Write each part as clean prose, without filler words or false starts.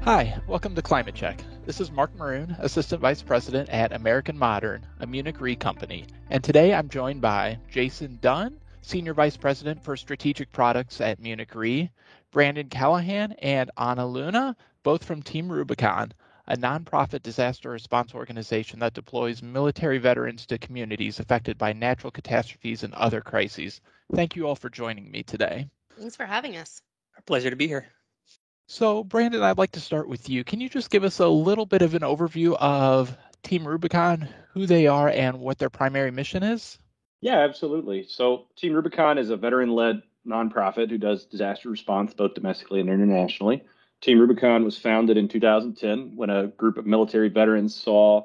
Hi, welcome to Climate Check. This is Mark Maroon, Assistant Vice President at American Modern, a Munich Re company. And today I'm joined by Jason Dunn, Senior Vice President for Strategic Products at Munich Re, Brandon Callahan, and Anna Luna, both from Team Rubicon, a nonprofit disaster response organization that deploys military veterans to communities affected by natural catastrophes and other crises. Thank you all for joining me today. Thanks for having us. Our pleasure to be here. So, Brandon, I'd like to start with you. Can you just give us a little bit of an overview of Team Rubicon, who they are, and what their primary mission is? Yeah, absolutely. So Team Rubicon is a veteran-led nonprofit who does disaster response both domestically and internationally. Team Rubicon was founded in 2010 when a group of military veterans saw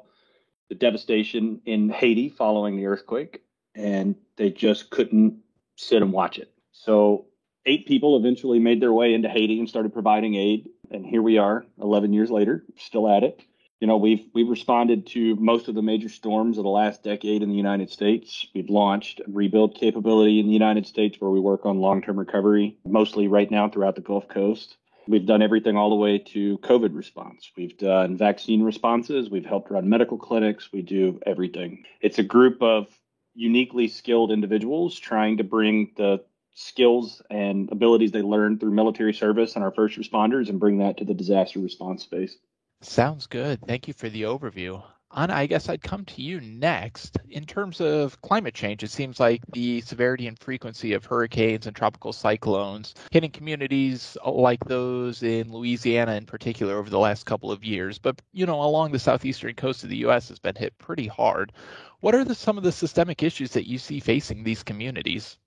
the devastation in Haiti following the earthquake, and they just couldn't sit and watch it. So 8 people eventually made their way into Haiti and started providing aid. And here we are 11 years later, still at it. You know, we've responded to most of the major storms of the last decade in the United States. We've launched a rebuild capability in the United States where we work on long-term recovery, mostly right now throughout the Gulf Coast. We've done everything all the way to COVID response. We've done vaccine responses. We've helped run medical clinics. We do everything. It's a group of uniquely skilled individuals trying to bring the skills and abilities they learned through military service and our first responders and bring that to the disaster response space. Sounds good. Thank you for the overview. Anna, I guess I'd come to you next. In terms of climate change, it seems like the severity and frequency of hurricanes and tropical cyclones hitting communities like those in Louisiana in particular over the last couple of years, but along the southeastern coast of the U.S. has been hit pretty hard. What are some of the systemic issues that you see facing these communities?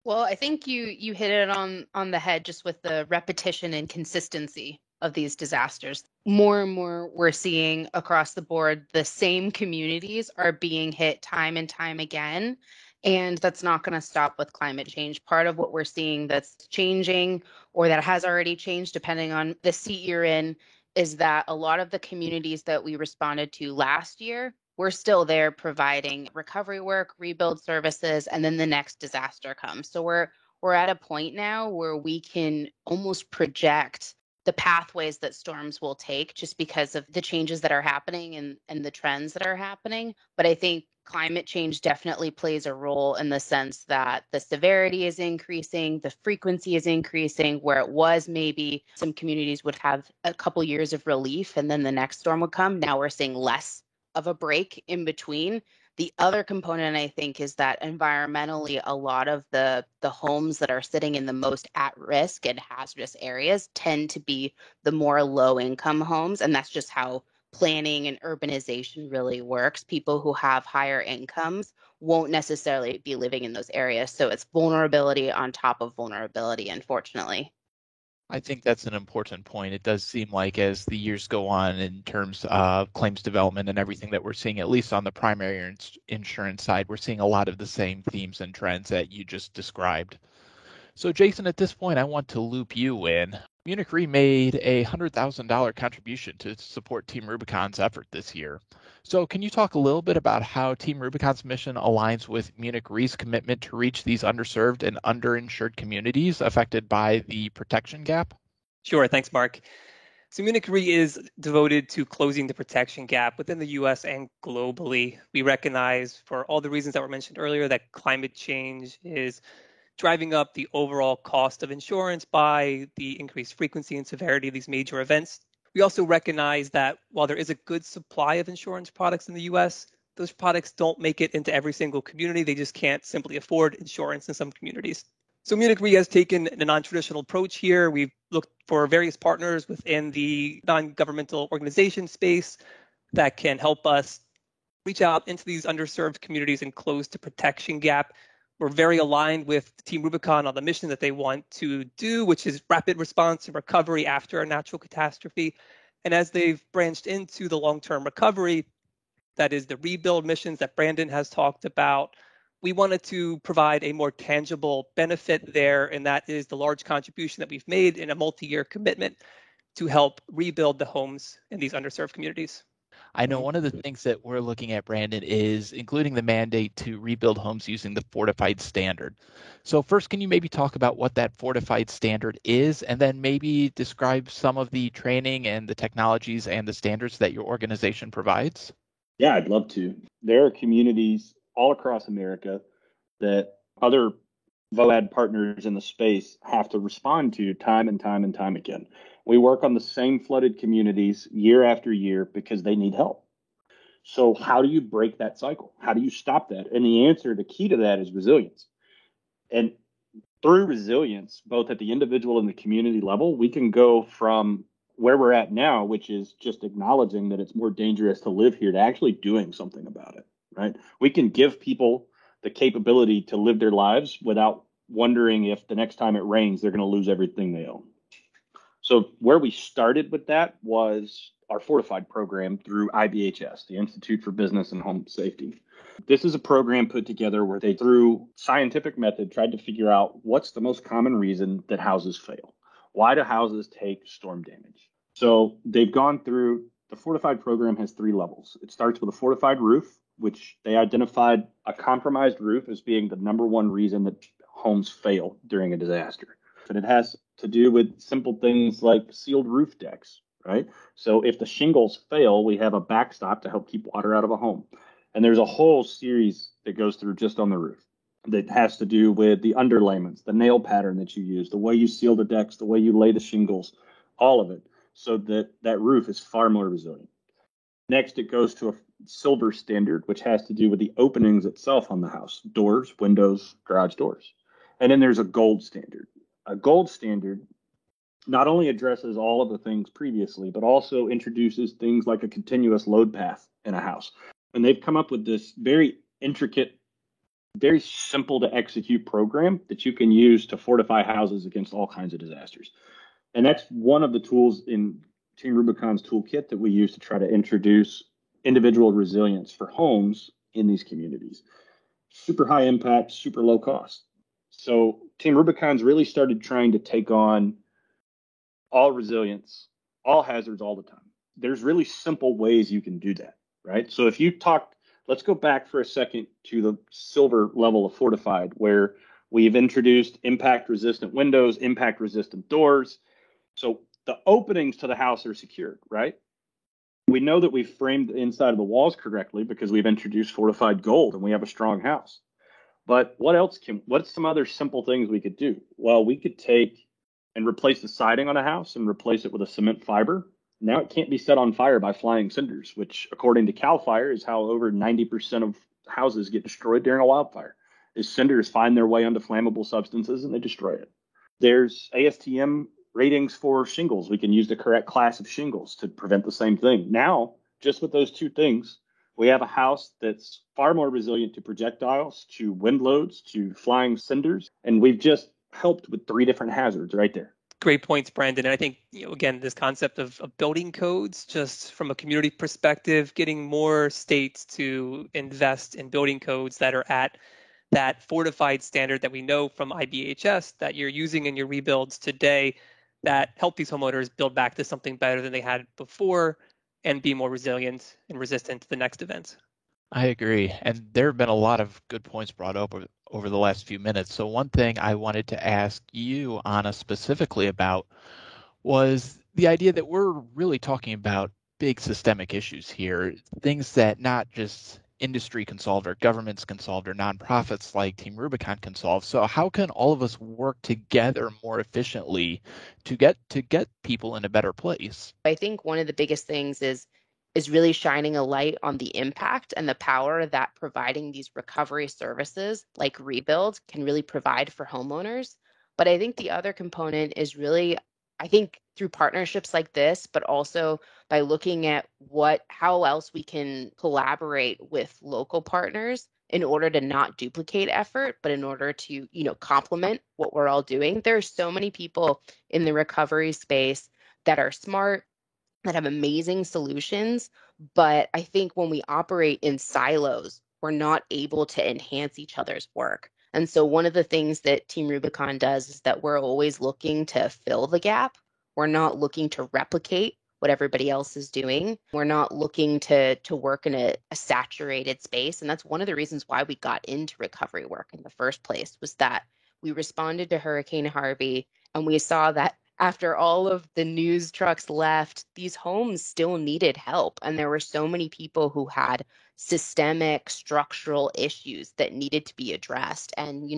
Well, I think you hit it on the head just with the repetition and consistency of these disasters. More and more we're seeing across the board, the same communities are being hit time and time again. And that's not going to stop with climate change. Part of what we're seeing that's changing or that has already changed, depending on the seat you're in, is that a lot of the communities that we responded to last year, we're still there providing recovery work, rebuild services, and then the next disaster comes. So we're at a point now where we can almost project the pathways that storms will take just because of the changes that are happening and the trends that are happening. But I think climate change definitely plays a role in the sense that the severity is increasing, the frequency is increasing, where it was maybe some communities would have a couple years of relief and then the next storm would come. Now we're seeing less of a break in between. The other component, I think, is that environmentally, a lot of the homes that are sitting in the most at-risk and hazardous areas tend to be the more low-income homes, and that's just how planning and urbanization really works. People who have higher incomes won't necessarily be living in those areas, so it's vulnerability on top of vulnerability, unfortunately. I think that's an important point. It does seem like as the years go on in terms of claims development and everything that we're seeing, at least on the primary insurance side, we're seeing a lot of the same themes and trends that you just described. So Jason, at this point, I want to loop you in. Munich Re made a $100,000 contribution to support Team Rubicon's effort this year. So can you talk a little bit about how Team Rubicon's mission aligns with Munich Re's commitment to reach these underserved and underinsured communities affected by the protection gap? Sure. Thanks, Mark. So Munich Re is devoted to closing the protection gap within the U.S. and globally. We recognize, for all the reasons that were mentioned earlier, that climate change is driving up the overall cost of insurance by the increased frequency and severity of these major events. We also recognize that while there is a good supply of insurance products in the US, those products don't make it into every single community. They just can't simply afford insurance in some communities. So Munich Re has taken a non-traditional approach here. We've looked for various partners within the non-governmental organization space that can help us reach out into these underserved communities and close the protection gap. We're very aligned with Team Rubicon on the mission that they want to do, which is rapid response and recovery after a natural catastrophe. And as they've branched into the long-term recovery, that is the rebuild missions that Brandon has talked about, we wanted to provide a more tangible benefit there, and that is the large contribution that we've made in a multi-year commitment to help rebuild the homes in these underserved communities. I know one of the things that we're looking at, Brandon, is including the mandate to rebuild homes using the fortified standard. So first, can you maybe talk about what that fortified standard is, and then maybe describe some of the training and the technologies and the standards that your organization provides? Yeah, I'd love to. There are communities all across America that other VOAD partners in the space have to respond to time and time and time again. We work on the same flooded communities year after year because they need help. So how do you break that cycle? How do you stop that? And the answer, the key to that is resilience. And through resilience, both at the individual and the community level, we can go from where we're at now, which is just acknowledging that it's more dangerous to live here, to actually doing something about it, right? We can give people the capability to live their lives without wondering if the next time it rains, they're going to lose everything they own. So where we started with that was our Fortified program through IBHS, the Institute for Business and Home Safety. This is a program put together where they, through scientific method, tried to figure out what's the most common reason that houses fail. Why do houses take storm damage? So they've gone through, the Fortified program has 3 levels. It starts with a fortified roof, which they identified a compromised roof as being the number one reason that homes fail during a disaster. But it has to do with simple things like sealed roof decks, right? So if the shingles fail, we have a backstop to help keep water out of a home. And there's a whole series that goes through just on the roof that has to do with the underlayments, the nail pattern that you use, the way you seal the decks, the way you lay the shingles, all of it, so that that roof is far more resilient. Next, it goes to a silver standard, which has to do with the openings itself on the house, doors, windows, garage doors. And then there's a gold standard. A gold standard not only addresses all of the things previously, but also introduces things like a continuous load path in a house. And they've come up with this very intricate, very simple to execute program that you can use to fortify houses against all kinds of disasters. And that's one of the tools in Team Rubicon's toolkit that we use to try to introduce individual resilience for homes in these communities. Super high impact, super low cost. So Team Rubicon's really started trying to take on all resilience, all hazards, all the time. There's really simple ways you can do that, right? So if you talk, let's go back for a second to the silver level of fortified, where we've introduced impact resistant windows, impact resistant doors. So the openings to the house are secured, right? We know that we've framed the inside of the walls correctly because we've introduced fortified gold and we have a strong house. But what's some other simple things we could do? Well, we could take and replace the siding on a house and replace it with a cement fiber. Now it can't be set on fire by flying cinders, which according to CAL FIRE is how over 90% of houses get destroyed during a wildfire. Is cinders find their way onto flammable substances and they destroy it. There's ASTM ratings for shingles. We can use the correct class of shingles to prevent the same thing. Now, just with those 2 things, we have a house that's far more resilient to projectiles, to wind loads, to flying cinders, and we've just helped with 3 different hazards right there. Great points, Brandon. And I think, again, this concept of building codes, just from a community perspective, getting more states to invest in building codes that are at that fortified standard that we know from IBHS that you're using in your rebuilds today, that help these homeowners build back to something better than they had before and be more resilient and resistant to the next events. I agree. And there have been a lot of good points brought up over the last few minutes. So one thing I wanted to ask you, Anna, specifically about was the idea that we're really talking about big systemic issues here, things that not just industry can solve or governments can solve or nonprofits like Team Rubicon can solve. So how can all of us work together more efficiently to get people in a better place? I think one of the biggest things is really shining a light on the impact and the power that providing these recovery services like Rebuild can really provide for homeowners. But I think the other component is really, I think through partnerships like this, but also by looking at how else we can collaborate with local partners in order to not duplicate effort, but in order to, complement what we're all doing. There are so many people in the recovery space that are smart, that have amazing solutions. But I think when we operate in silos, we're not able to enhance each other's work. And so one of the things that Team Rubicon does is that we're always looking to fill the gap. We're not looking to replicate what everybody else is doing. We're not looking to work in a saturated space. And that's one of the reasons why we got into recovery work in the first place, was that we responded to Hurricane Harvey and we saw that after all of the news trucks left, these homes still needed help. And there were so many people who had systemic structural issues that needed to be addressed. And,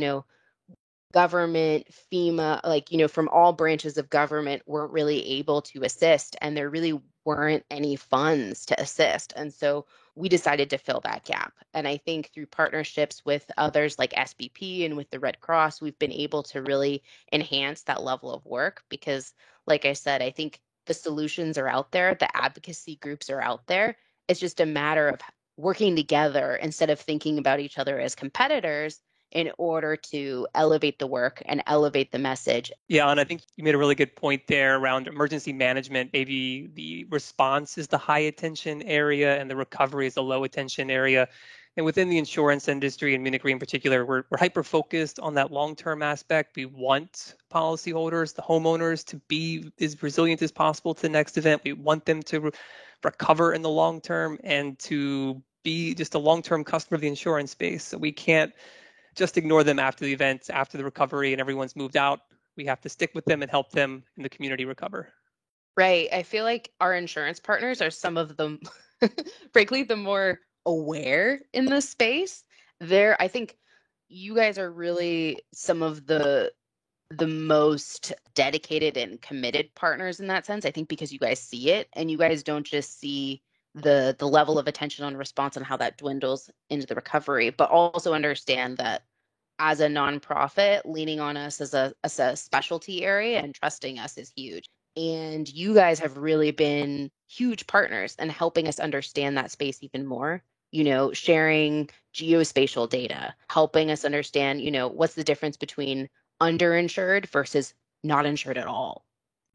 government, FEMA, from all branches of government weren't really able to assist, and there really weren't any funds to assist. And so we decided to fill that gap. And I think through partnerships with others like SBP and with the Red Cross, we've been able to really enhance that level of work because, like I said, I think the solutions are out there, the advocacy groups are out there. It's just a matter of working together instead of thinking about each other as competitors in order to elevate the work and elevate the message. Yeah, and I think you made a really good point there around emergency management. Maybe the response is the high attention area and the recovery is the low attention area. And within the insurance industry and Munich Re in particular, we're hyper-focused on that long-term aspect. We want policyholders, the homeowners, to be as resilient as possible to the next event. We want them to recover in the long term and to be just a long-term customer of the insurance space. So we can't just ignore them after the event, after the recovery and everyone's moved out. We have to stick with them and help them in the community recover. Right. I feel like our insurance partners are some of them, frankly, the more aware in this space. I think you guys are really some of the most dedicated and committed partners in that sense. I think because you guys see it and you guys don't just see the level of attention on response and how that dwindles into the recovery, but also understand that as a nonprofit, leaning on us as a specialty area and trusting us is huge. And you guys have really been huge partners in helping us understand that space even more, sharing geospatial data, helping us understand, what's the difference between underinsured versus not insured at all.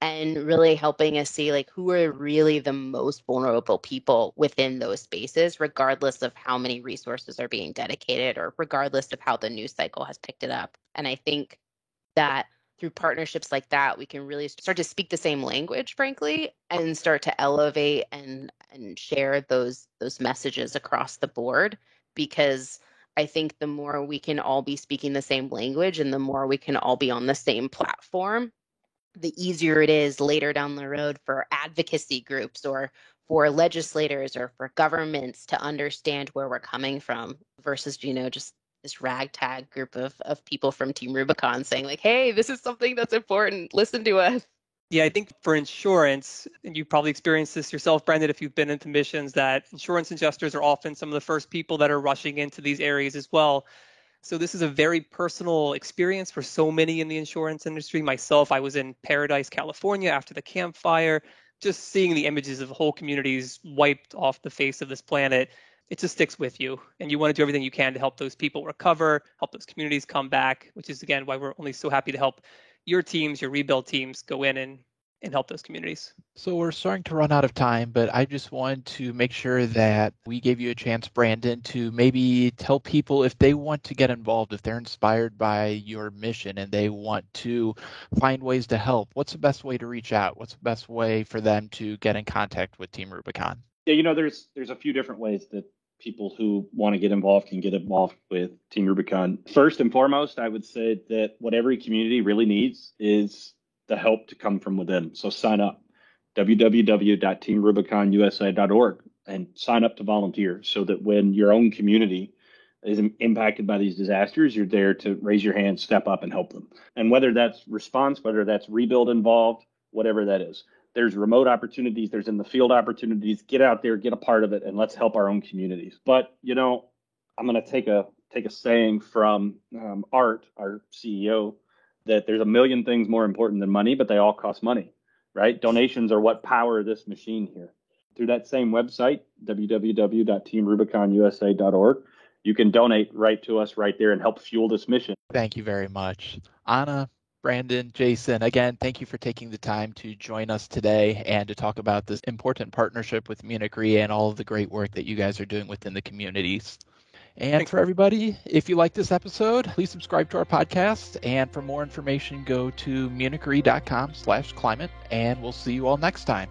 And really helping us see who are really the most vulnerable people within those spaces, regardless of how many resources are being dedicated or regardless of how the news cycle has picked it up. And I think that through partnerships like that, we can really start to speak the same language, frankly, and start to elevate and share those messages across the board. Because I think the more we can all be speaking the same language and the more we can all be on the same platform, the easier it is later down the road for advocacy groups or for legislators or for governments to understand where we're coming from versus, just this ragtag group of people from Team Rubicon saying hey, this is something that's important. Listen to us. Yeah, I think for insurance, and you probably experienced this yourself, Brendan, if you've been into missions, that insurance adjusters are often some of the first people that are rushing into these areas as well. So this is a very personal experience for so many in the insurance industry. Myself, I was in Paradise, California after the Camp Fire. Just seeing the images of whole communities wiped off the face of this planet, it just sticks with you. And you want to do everything you can to help those people recover, help those communities come back, which is, again, why we're only so happy to help your teams, your rebuild teams, go in and help those communities. So we're starting to run out of time, but I just wanted to make sure that we gave you a chance, Brandon, to maybe tell people if they want to get involved, if they're inspired by your mission and they want to find ways to help. What's the best way to reach out? What's the best way for them to get in contact with Team Rubicon? Yeah, there's a few different ways that people who want to get involved can get involved with Team Rubicon. First and foremost, I would say that what every community really needs is the help to come from within. So sign up, www.teamrubiconusa.org, and sign up to volunteer so that when your own community is impacted by these disasters, you're there to raise your hand, step up, and help them. And whether that's response, whether that's rebuild involved, whatever that is. There's remote opportunities, there's in the field opportunities. Get out there, get a part of it, and let's help our own communities. But, I'm going to take a saying from Art, our CEO, that there's a million things more important than money, but they all cost money, right? Donations are what power this machine here. Through that same website, www.teamrubiconusa.org, you can donate right to us right there and help fuel this mission. Thank you very much. Anna, Brandon, Jason, again, thank you for taking the time to join us today and to talk about this important partnership with Munich Re and all of the great work that you guys are doing within the communities. And Thanks. For everybody, if you like this episode, please subscribe to our podcast. And for more information, go to munichre.com/climate, and we'll see you all next time.